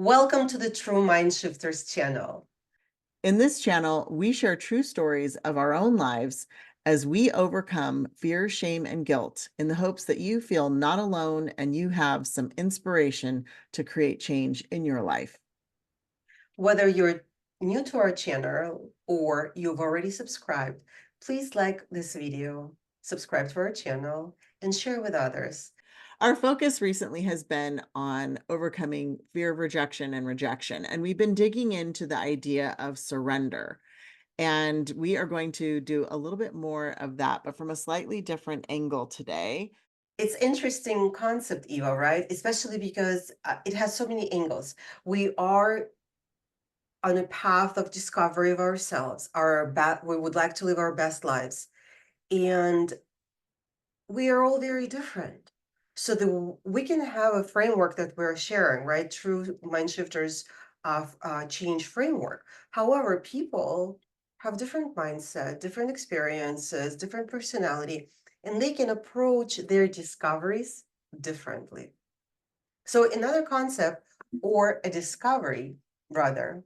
Welcome to the TrueMindShifters channel. In this channel, we share true stories of our own lives as we overcome fear, shame, and guilt in the hopes that you feel not alone and you have some inspiration to create change in your life. Whether you're new to our channel or you've already subscribed, please like this video, subscribe to our channel, and share with others. Our focus recently has been on overcoming fear of rejection and rejection, and we've been digging into the idea of surrender. And we are going to do a little bit more of that, but from a slightly different angle today. It's interesting concept, Eva, right? Especially because it has so many angles. We are on a path of discovery of ourselves. We would like to live our best lives, and we are all very different. So we can have a framework that we're sharing, right? True mind shifters of change framework. However, people have different mindset, different experiences, different personality, and they can approach their discoveries differently. So another concept or a discovery rather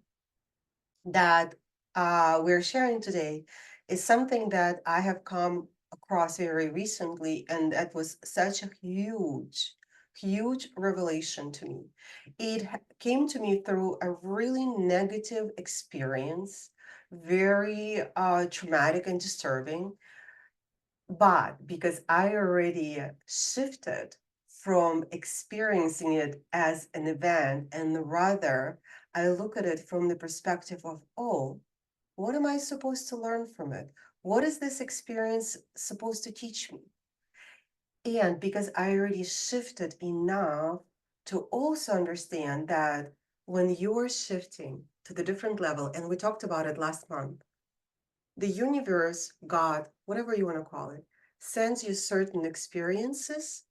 that we're sharing today is something that I have come across very recently, and that was such a huge revelation to me. It came to me through a really negative experience, very traumatic and disturbing. But because I already shifted from experiencing it as an event, and rather I look at it from the perspective of, oh, what am I supposed to learn from it? What is this experience supposed to teach me? And because I already shifted enough to also understand that when you're shifting to the different level, and we talked about it last month, the universe, God, whatever you want to call it, sends you certain experiences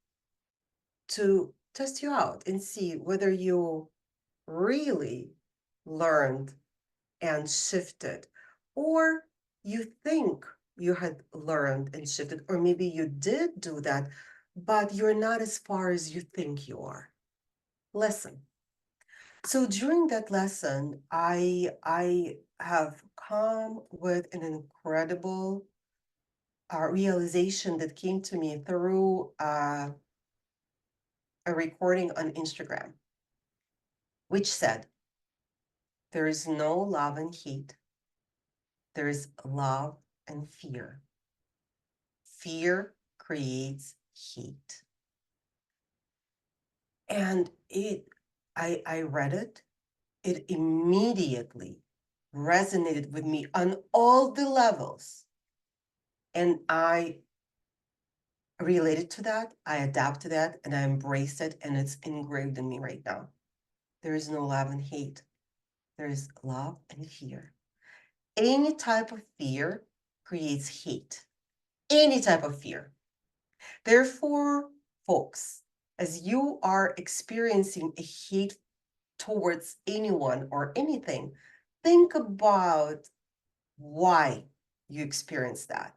to test you out and see whether you really learned and shifted, or you think you had learned and shifted, or maybe you did do that, but you're not as far as you think you are. Lesson. So during that lesson, I have come with an incredible realization that came to me through a recording on Instagram, which said, there is no love and hate. There is love and fear. Fear creates hate. And I read it. It immediately resonated with me on all the levels. And I related to that, I adapted that, and I embraced it, and it's engraved in me right now. There is no love and hate. There is love and fear. Any type of fear creates hate. Any type of fear. Therefore, folks, as you are experiencing a hate towards anyone or anything, think about why you experience that.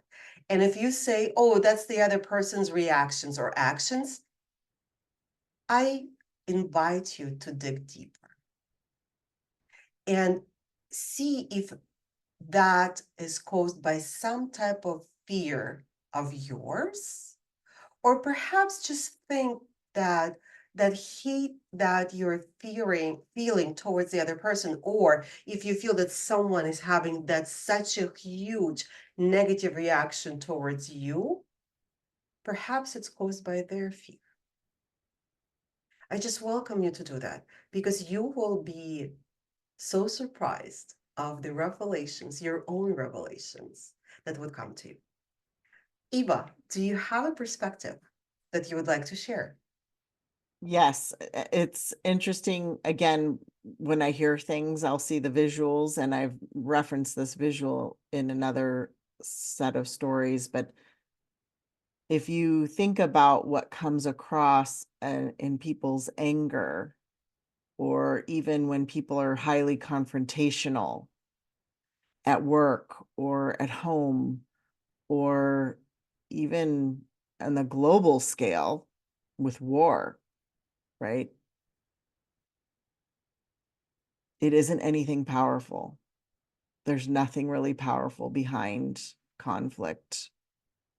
And if you say, oh, that's the other person's reactions or actions, I invite you to dig deeper and see if that is caused by some type of fear of yours, or perhaps just think that that hate that you're feeling towards the other person, or if you feel that someone is having that such a huge negative reaction towards you, perhaps it's caused by their fear. I just welcome you to do that, because you will be so surprised of the revelations, your own revelations that would come to you. Eva, do you have a perspective that you would like to share? Yes, it's interesting. Again, when I hear things, I'll see the visuals, and I've referenced this visual in another set of stories. But if you think about what comes across in people's anger, or even when people are highly confrontational at work or at home, or even on the global scale with war, right? it isn't anything powerful. There's nothing really powerful behind conflict.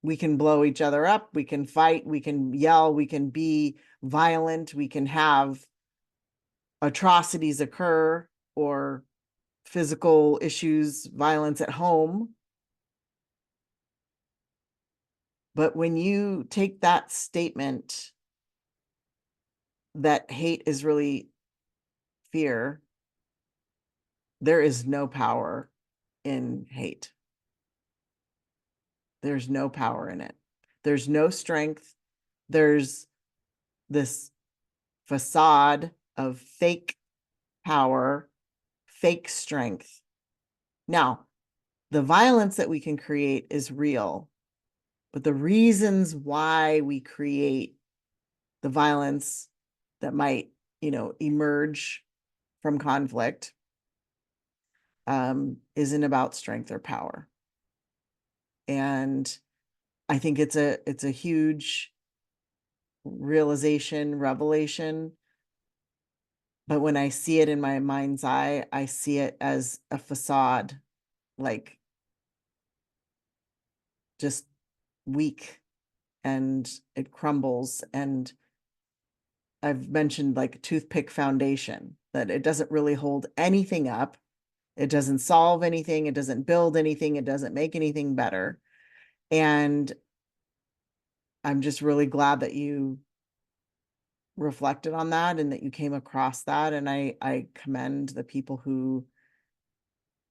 We can blow each other up, we can fight, we can yell, we can be violent, we can have atrocities occur or physical issues, violence at home. But when you take that statement that hate is really fear, there is no power in hate. There's no power in it. There's no strength. There's this facade of fake power, fake strength. Now, the violence that we can create is real, but the reasons why we create the violence that might, emerge from conflict isn't about strength or power. And I think it's a huge realization, revelation. But when I see it in my mind's eye, I see it as a facade, like just weak, and it crumbles. And I've mentioned like toothpick foundation, that it doesn't really hold anything up. It doesn't solve anything. It doesn't build anything. It doesn't make anything better. And I'm just really glad that you reflected on that and that you came across that. And I commend the people who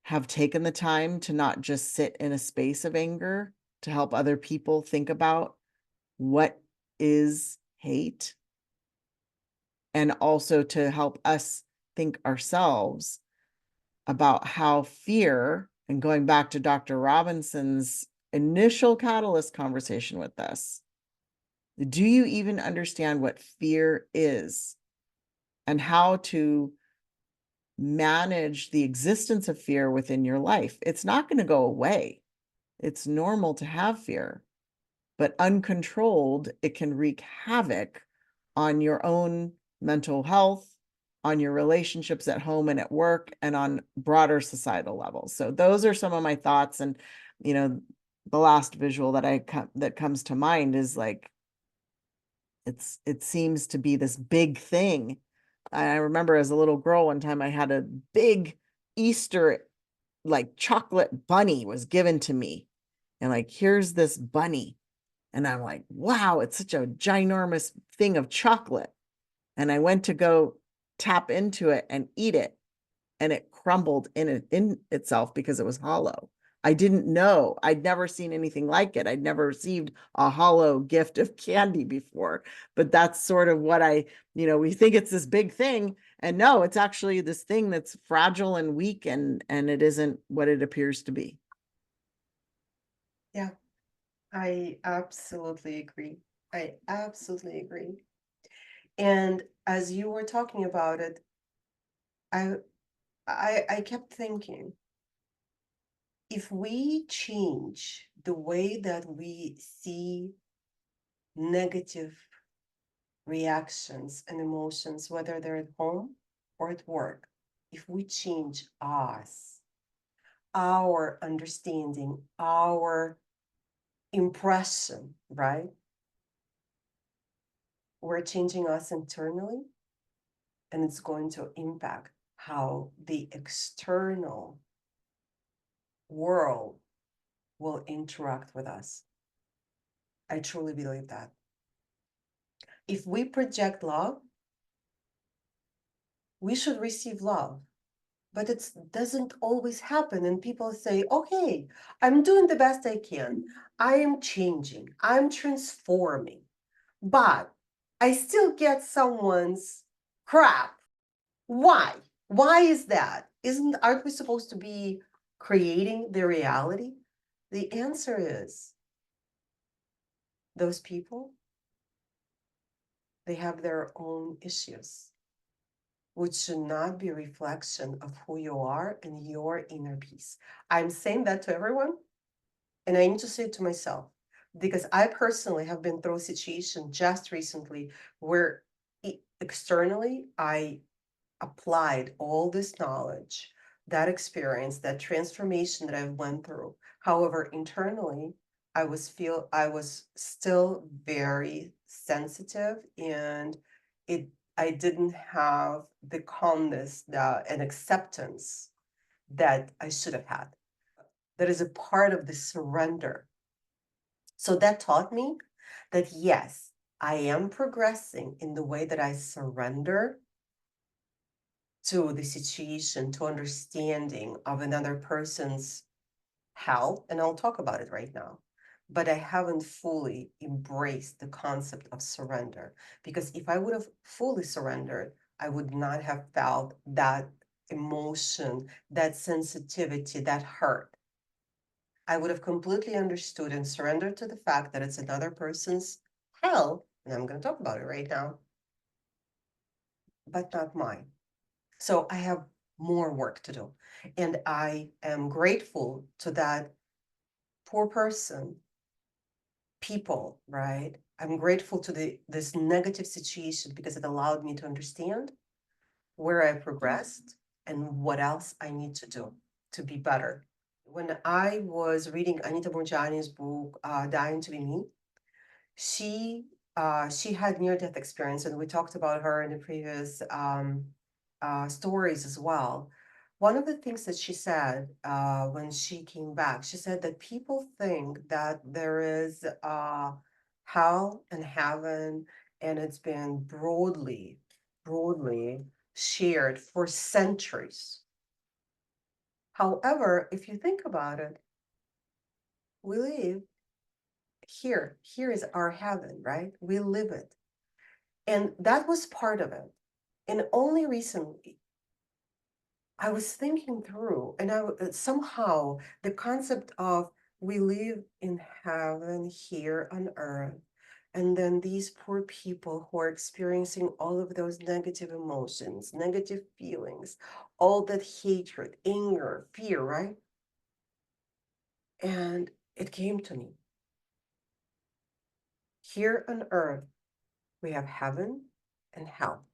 have taken the time to not just sit in a space of anger, to help other people think about what is hate, and also to help us think ourselves about how fear, and going back to Dr. Robinson's initial catalyst conversation with us, do you even understand what fear is and how to manage the existence of fear within your life? It's not going to go away. It's normal to have fear, but uncontrolled, it can wreak havoc on your own mental health, on your relationships at home and at work, and on broader societal levels. So those are some of my thoughts. And, the last visual that comes to mind is like, it seems to be this big thing. I remember as a little girl, one time I had a big Easter, like chocolate bunny was given to me. And like, here's this bunny. And I'm like, wow, it's such a ginormous thing of chocolate. And I went to go tap into it and eat it, and it crumbled in itself because it was hollow. I didn't know. I'd never seen anything like it. I'd never received a hollow gift of candy before. But that's sort of what we think it's this big thing. And no, it's actually this thing that's fragile and weak, and it isn't what it appears to be. Yeah, I absolutely agree. I absolutely agree. And as you were talking about it, I I kept thinking, if we change the way that we see negative reactions and emotions, whether they're at home or at work, if we change us, our understanding, our impression, right? We're changing us internally, and it's going to impact how the external world will interact with us. I truly believe that. If we project love, we should receive love. But it doesn't always happen. And people say, okay, I'm doing the best I can. I am changing. I'm transforming. But I still get someone's crap. Why? Why is that? Aren't we supposed to be creating the reality? The answer is those people, they have their own issues, which should not be a reflection of who you are and your inner peace. I'm saying that to everyone, and I need to say it to myself, because I personally have been through a situation just recently where externally I applied all this knowledge, that experience, that transformation that I went through. However, internally, I was still very sensitive, and I didn't have the calmness and acceptance that I should have had. That is a part of the surrender. So that taught me that yes, I am progressing in the way that I surrender to the situation, to understanding of another person's hell, and I'll talk about it right now. But I haven't fully embraced the concept of surrender, because if I would have fully surrendered, I would not have felt that emotion, that sensitivity, that hurt. I would have completely understood and surrendered to the fact that it's another person's hell, and I'm going to talk about it right now, but not mine. So I have more work to do. And I am grateful to that poor person, people, right? I'm grateful to this negative situation because it allowed me to understand where I progressed and what else I need to do to be better. When I was reading Anita Moorjani's book, Dying to Be Me, she had near-death experience, and we talked about her in the previous stories as well. One of the things that she said when she came back, she said that people think that there is hell and heaven, and it's been broadly shared for centuries. However, if you think about it, we live here. Here is our heaven, right? We live it. And that was part of it. And only recently, I was thinking through, and somehow the concept of we live in heaven here on earth, and then these poor people who are experiencing all of those negative emotions, negative feelings, all that hatred, anger, fear, right? And it came to me. Here on earth, we have heaven and hell.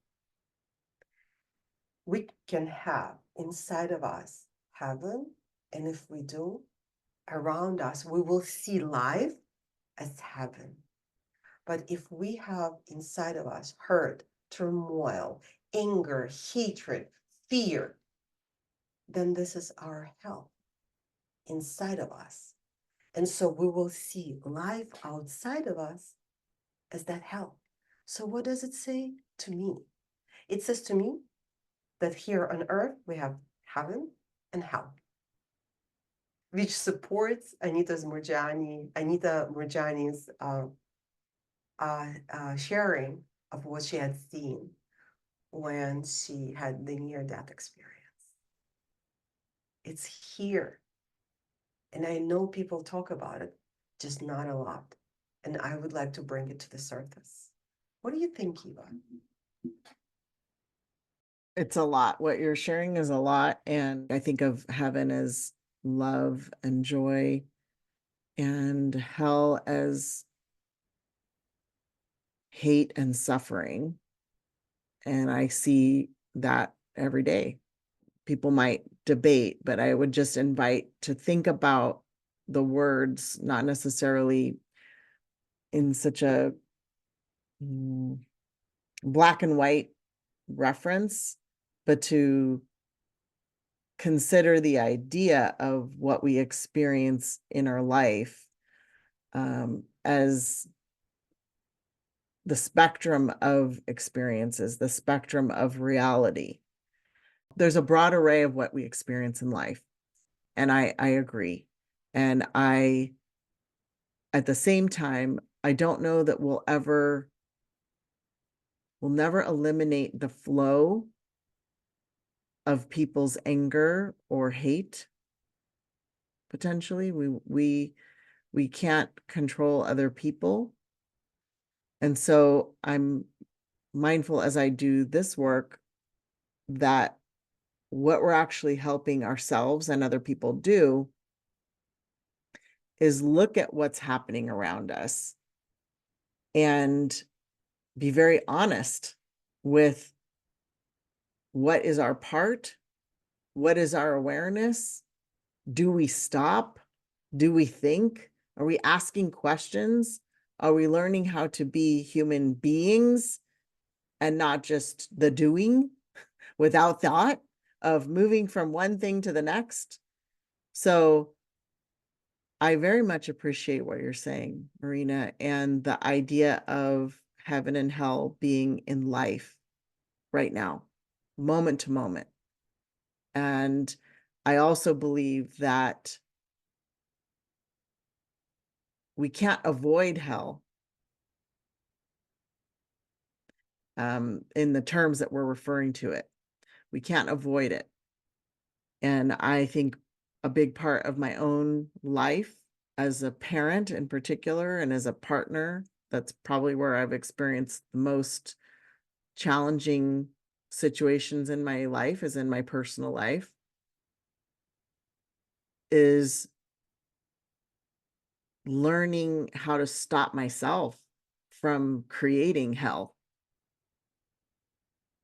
We can have inside of us heaven, and if we do, around us, we will see life as heaven. But if we have inside of us hurt, turmoil, anger, hatred, fear, then this is our hell inside of us. And so we will see life outside of us as that hell. So what does it say to me? It says to me that here on earth we have heaven and hell, which supports Anita Moorjani's sharing of what she had seen when she had the near-death experience. It's here. And I know people talk about it, just not a lot. And I would like to bring it to the surface. What do you think, Eva? It's a lot. What you're sharing is a lot. And I think of heaven as love and joy, and hell as hate and suffering. And I see that every day. People might debate, but I would just invite to think about the words, not necessarily in such a black and white reference, but to consider the idea of what we experience in our life as the spectrum of experiences, the spectrum of reality. There's a broad array of what we experience in life. And I agree. And at the same time, I don't know that we'll never eliminate the flow of people's anger or hate. Potentially, we can't control other people. And so I'm mindful as I do this work that what we're actually helping ourselves and other people do is look at what's happening around us and be very honest with What is our part? What is our awareness? Do we stop? Do we think? Are we asking questions? Are we learning how to be human beings and not just the doing without thought of moving from one thing to the next? So I very much appreciate what you're saying, Marina, and the idea of heaven and hell being in life right now, moment to moment. And I also believe that we can't avoid hell in the terms that we're referring to it. We can't avoid it. And I think a big part of my own life as a parent in particular, and as a partner, that's probably where I've experienced the most challenging situations in my life, is in my personal life, is learning how to stop myself from creating hell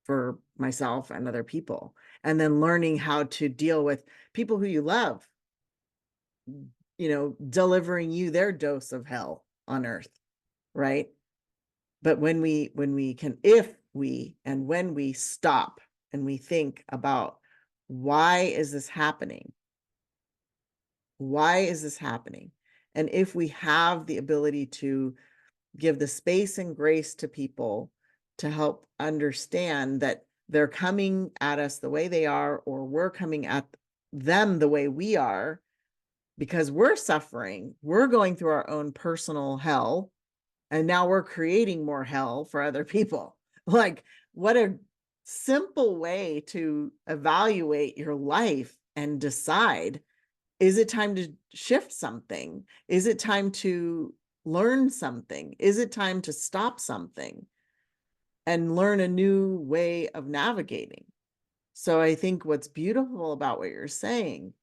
for myself and other people. And then learning how to deal with people who you love, delivering you their dose of hell on earth, right? But when we stop and we think about, why is this happening? Why is this happening? And if we have the ability to give the space and grace to people to help understand that they're coming at us the way they are, or we're coming at them the way we are, because we're suffering, we're going through our own personal hell, and now we're creating more hell for other people. Like, what a simple way to evaluate your life and decide, is it time to shift something? Is it time to learn something? Is it time to stop something and learn a new way of navigating? So I think what's beautiful about what you're saying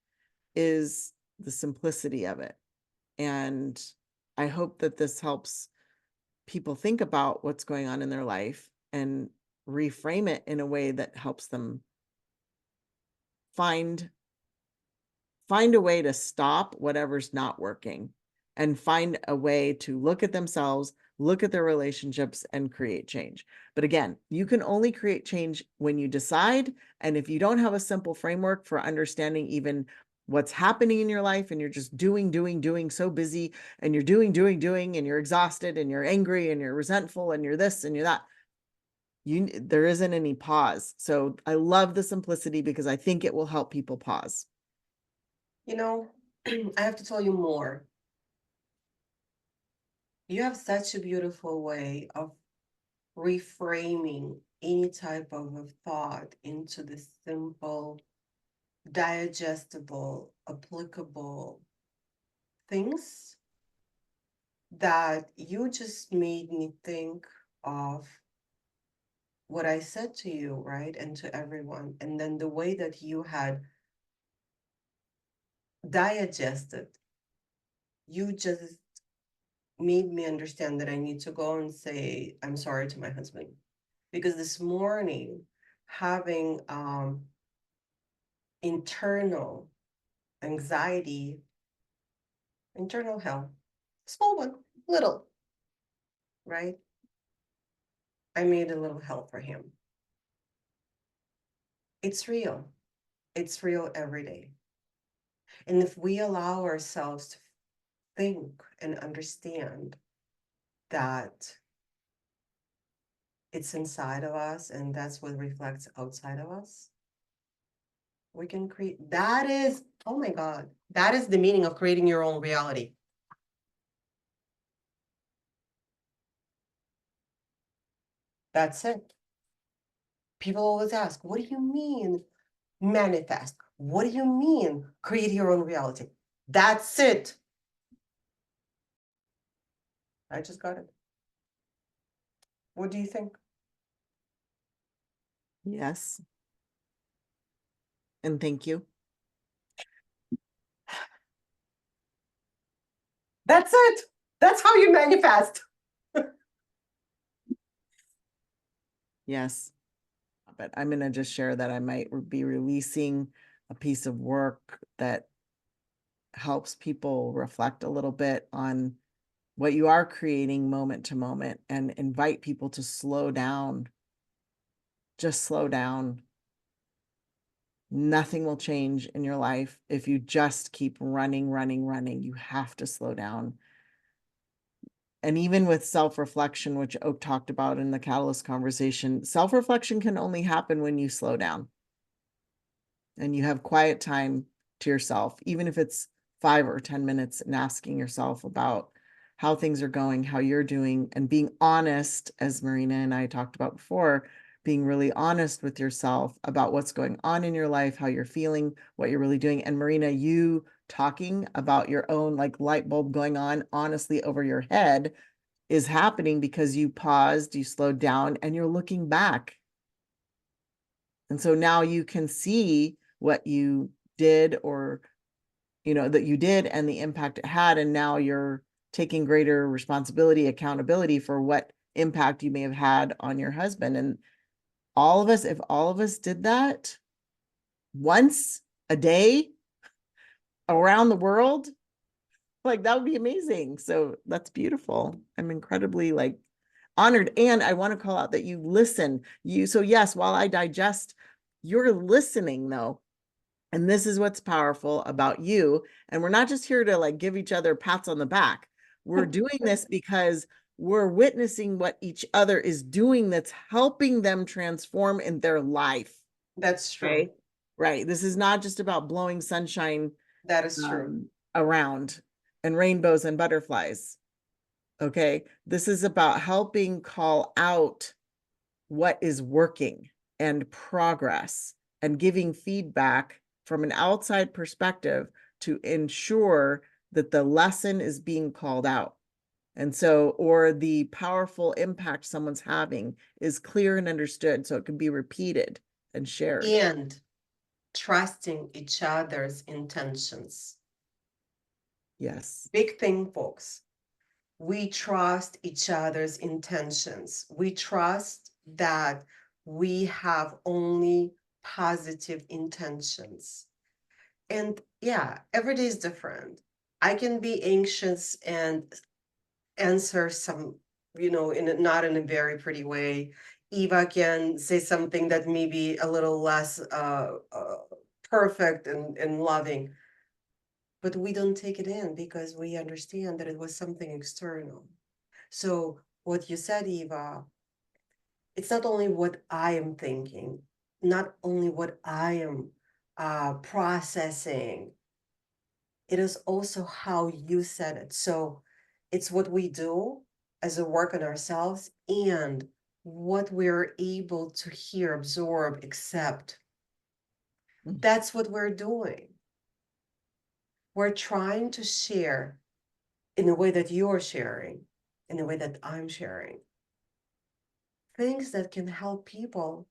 is the simplicity of it. And I hope that this helps people think about what's going on in their life and reframe it in a way that helps them find a way to stop whatever's not working, and find a way to look at themselves, look at their relationships, and create change. But again, you can only create change when you decide. And if you don't have a simple framework for understanding even what's happening in your life, and you're just doing, so busy, and you're doing, and you're exhausted, and you're angry, and you're resentful, and you're this, and you're that, there isn't any pause. So I love the simplicity, because I think it will help people pause. I have to tell you more. You have such a beautiful way of reframing any type of a thought into the simple, digestible, applicable things that you just made me think of what I said to you, right? And to everyone. And then the way that you had digested, you just made me understand that I need to go and say, I'm sorry to my husband. Because this morning, having internal anxiety, internal hell, small one, little, right? I made a little hell for him. It's real. It's real every day. And if we allow ourselves to think and understand that it's inside of us and that's what reflects outside of us, we can create. That is, oh my God, that is the meaning of creating your own reality. That's it. People always ask, what do you mean manifest? What do you mean create your own reality? That's it. I just got it. What do you think? Yes. And thank you. That's it. That's how you manifest. Yes. but I'm going to just share that I might be releasing a piece of work that helps people reflect a little bit on what you are creating moment to moment and invite people to slow down. Just slow down. Nothing will change in your life if you just keep running, running, running. You have to slow down. And even with self-reflection, which Oak talked about in the Catalyst conversation, self-reflection can only happen when you slow down and you have quiet time to yourself, even if it's 5 or 10 minutes, and asking yourself about how things are going, how you're doing, and being honest, as Marina and I talked about before, being really honest with yourself about what's going on in your life, how you're feeling, what you're really doing. And Marina, you talking about your own like light bulb going on honestly over your head is happening because you paused, you slowed down, and you're looking back. And so now you can see what you did, or that you did, and the impact it had, and now you're taking greater responsibility, accountability for what impact you may have had on your husband. And all of us, if all of us did that once a day around the world, like that would be amazing. So that's beautiful. I'm incredibly honored. And I want to call out that you listen. So yes, while I digest, you're listening though. And this is what's powerful about you. And we're not just here to give each other pats on the back. We're doing this because we're witnessing what each other is doing that's helping them transform in their life. That's true. Okay. Right. This is not just about blowing sunshine That is true. around and rainbows and butterflies. Okay. This is about helping call out what is working and progress and giving feedback from an outside perspective to ensure that the lesson is being called out. And so, or the powerful impact someone's having is clear and understood, so it can be repeated and shared. And trusting each other's intentions. Yes. Big thing, folks. We trust each other's intentions. We trust that we have only positive intentions. And yeah, every day is different. I can be anxious and answer some, not in a very pretty way. Eva can say something that may be a little less perfect and loving, but we don't take it in because we understand that it was something external. So what you said, Eva, it's not only what I am thinking, not only what I am processing, it is also how you said it. So it's what we do as a work on ourselves and what we're able to hear, absorb, accept. That's what we're doing. We're trying to share in the way that you're sharing, in the way that I'm sharing, things that can help people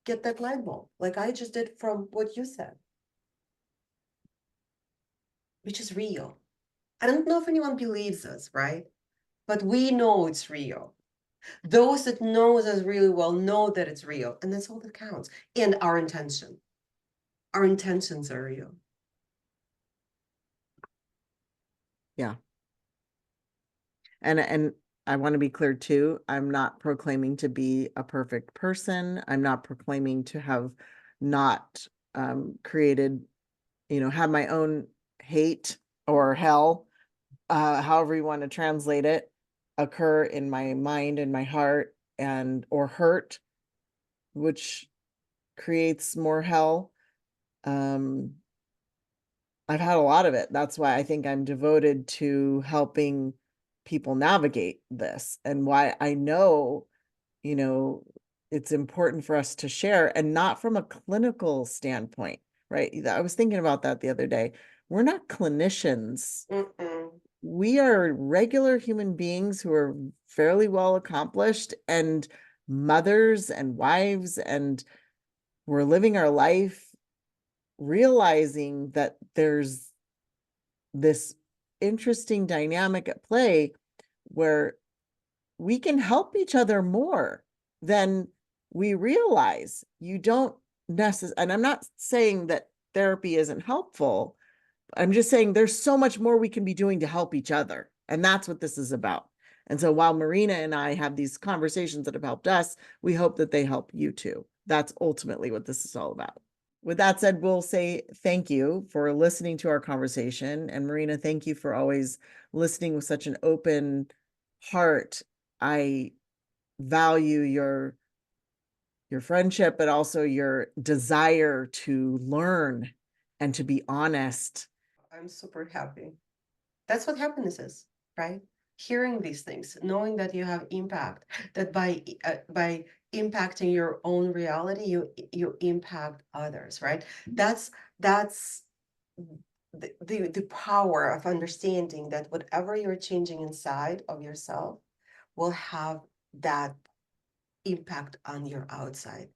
get that light bulb, like I just did from what you said, which is real. I don't know if anyone believes us, right? But we know it's real. Those that know us really well know that it's real, and that's all that counts. And our intention. Our intentions are real. Yeah. And I want to be clear too, I'm not proclaiming to be a perfect person. I'm not proclaiming to have not created, have my own hate or hell, however you want to translate it, occur in my mind and my heart, or hurt, which creates more hell. I've had a lot of it. That's why I think I'm devoted to helping people navigate this, and why I know, it's important for us to share, and not from a clinical standpoint, right? I was thinking about that the other day. We're not clinicians. We are regular human beings who are fairly well accomplished, and mothers and wives, and we're living our life realizing that there's this interesting dynamic at play where we can help each other more than we realize you don't necessarily, and I'm not saying that therapy isn't helpful. I'm just saying there's so much more we can be doing to help each other. And that's what this is about. And so while Marina and I have these conversations that have helped us, we hope that they help you too. That's ultimately what this is all about. With that said, we'll say thank you for listening to our conversation. And Marina, thank you for always listening with such an open heart. I value your friendship, but also your desire to learn and to be honest. I'm super happy. That's what happiness is, right? Hearing these things, knowing that you have impact, that by impacting your own reality, you impact others, right? That's the power of understanding that whatever you're changing inside of yourself will have that impact on your outside.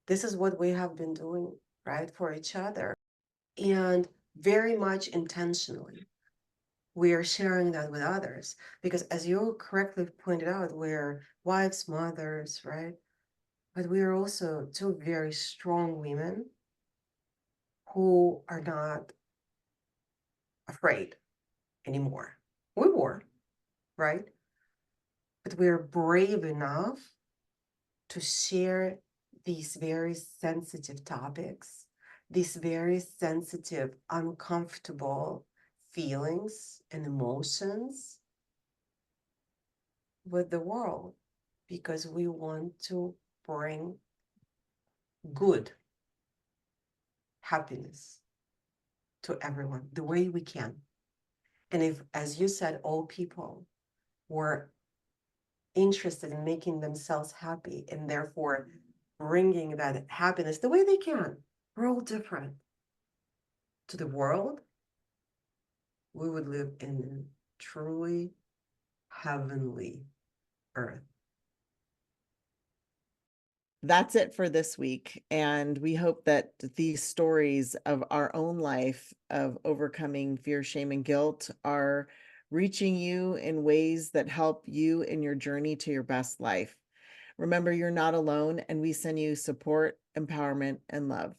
This is what we have been doing, right, for each other, and very much intentionally we are sharing that with others, because as you correctly pointed out, we're wives, mothers, right? But we are also two very strong women who are not afraid anymore. We were, right? But we're brave enough to share these very sensitive topics, these very sensitive, uncomfortable feelings and emotions with the world, because we want to bring good happiness to everyone the way we can. And if, as you said, all people were interested in making themselves happy and therefore bringing that happiness the way they can, we're all different, to the world, we would live in a truly heavenly earth. That's it for this week. And we hope that these stories of our own life of overcoming fear, shame, and guilt are reaching you in ways that help you in your journey to your best life. Remember, you're not alone, and we send you support, empowerment, and love.